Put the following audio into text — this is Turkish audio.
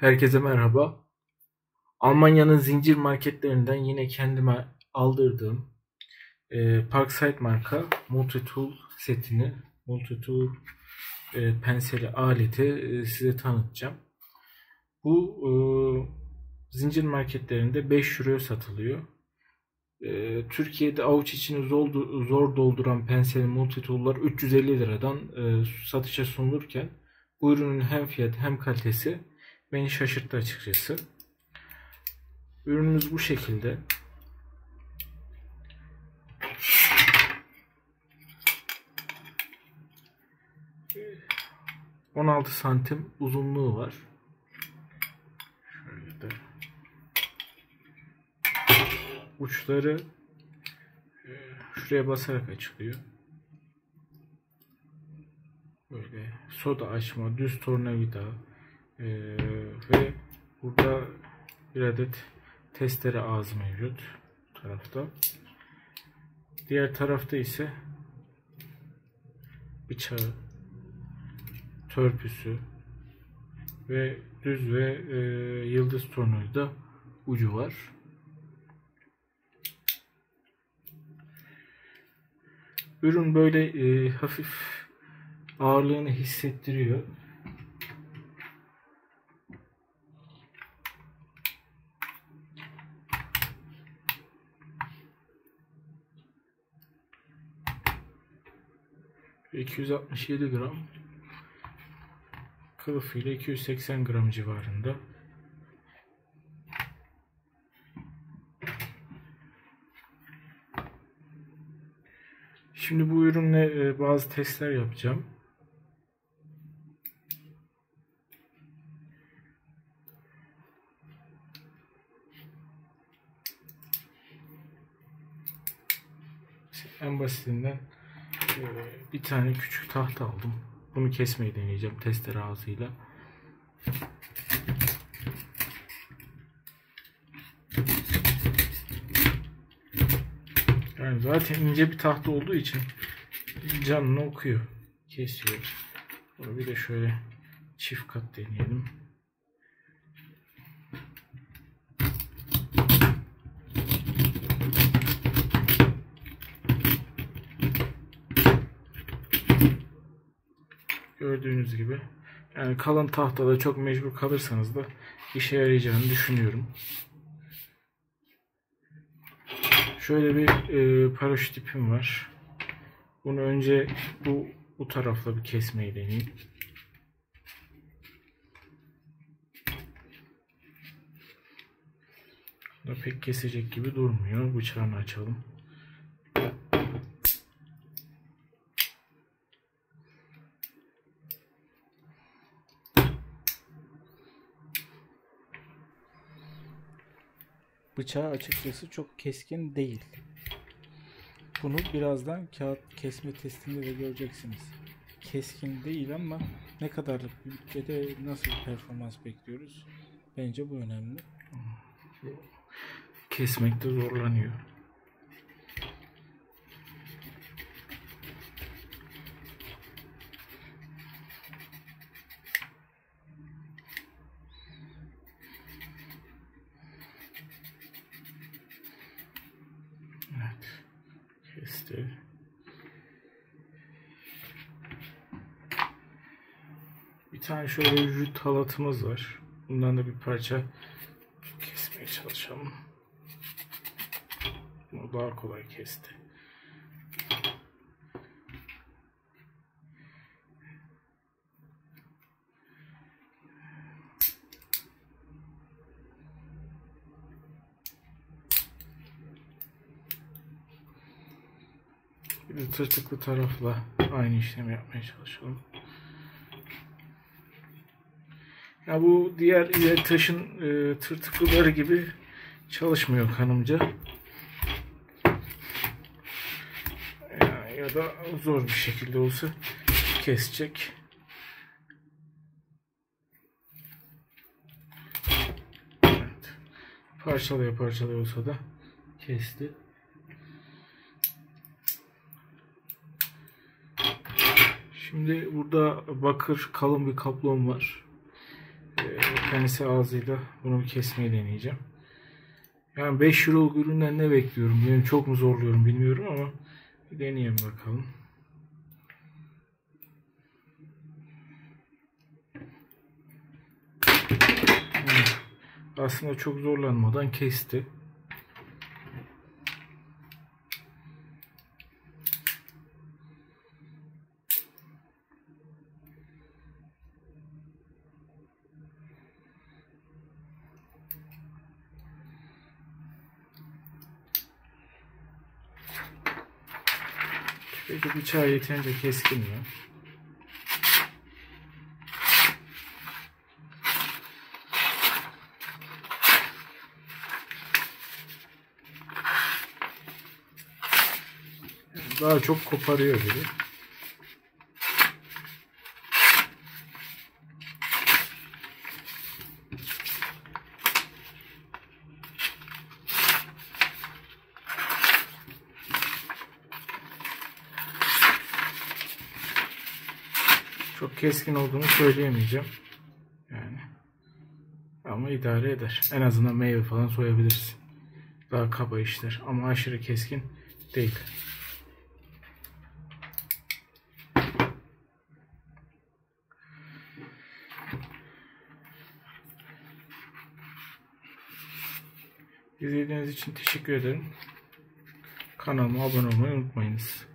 Herkese merhaba. Almanya'nın zincir marketlerinden yine kendime aldırdığım Parkside marka Multitool setini, Multitool penseli aleti size tanıtacağım. Bu zincir marketlerinde 5 euroya satılıyor. Türkiye'de avuç içini zor dolduran pensel Multitool'lar 350 liradan satışa sunulurken bu ürünün hem fiyatı hem kalitesi beni şaşırttı açıkçası. Ürünümüz bu şekilde. ...16 santim uzunluğu var. Şöyle de. Uçları şuraya basarak açılıyor. Böyle soda açma, düz tornavida ve burada bir adet testere ağzı mevcut bu tarafta. Diğer tarafta ise bıçağı, törpüsü ve düz ve yıldız tornavida ucu var. Ürün böyle hafif ağırlığını hissettiriyor. ...267 gram... ...kılıfıyla 280 gram civarında. Şimdi bu ürünle bazı testler yapacağım. En basitinden bir tane küçük tahta aldım. Bunu kesmeyi deneyeceğim testere ağzıyla. Yani zaten ince bir tahta olduğu için canını okuyor, kesiyor. Bunu bir de şöyle çift kat deneyelim. Gördüğünüz gibi. Yani kalın tahtada çok mecbur kalırsanız da işe yarayacağını düşünüyorum. Şöyle bir paraşüt ipim var. Bunu önce bu tarafla bir kesmeyi deneyeyim. Da pek kesecek gibi durmuyor. Bıçağını açalım. Bıçağı açıkçası çok keskin değil. Bunu birazdan kağıt kesme testinde de göreceksiniz. Keskin değil ama ne kadarlık bir bütçede nasıl bir performans bekliyoruz? Bence bu önemli. Kesmekte zorlanıyor. Evet. Kesti. Bir tane şöyle jüt halatımız var. Bundan da bir parça kesmeye çalışalım. Bunu daha kolay kesti. Bir de tırtıklı tarafla aynı işlemi yapmaya çalışalım. Ya bu diğer ileri taşın tırtıklıları gibi çalışmıyor kanımca. Ya da zor bir şekilde olsa kesecek. Evet. Parçalaya parçalaya olsa da kesti. Şimdi burada bakır kalın bir kaplon var. pense ağzıyla bunu bir kesmeyi deneyeceğim. Yani 5 euro üründen ne bekliyorum? Yani çok mu zorluyorum bilmiyorum ama bir deneyelim bakalım. Aslında çok zorlanmadan kesti. Peki bıçağı yeterince keskin mi? Daha çok koparıyor gibi. Çok keskin olduğunu söyleyemeyeceğim. Yani. Ama idare eder. En azından meyve falan soyabilirsin. Daha kaba işler. Ama aşırı keskin değil. İzlediğiniz için teşekkür ederim. Kanalıma abone olmayı unutmayınız.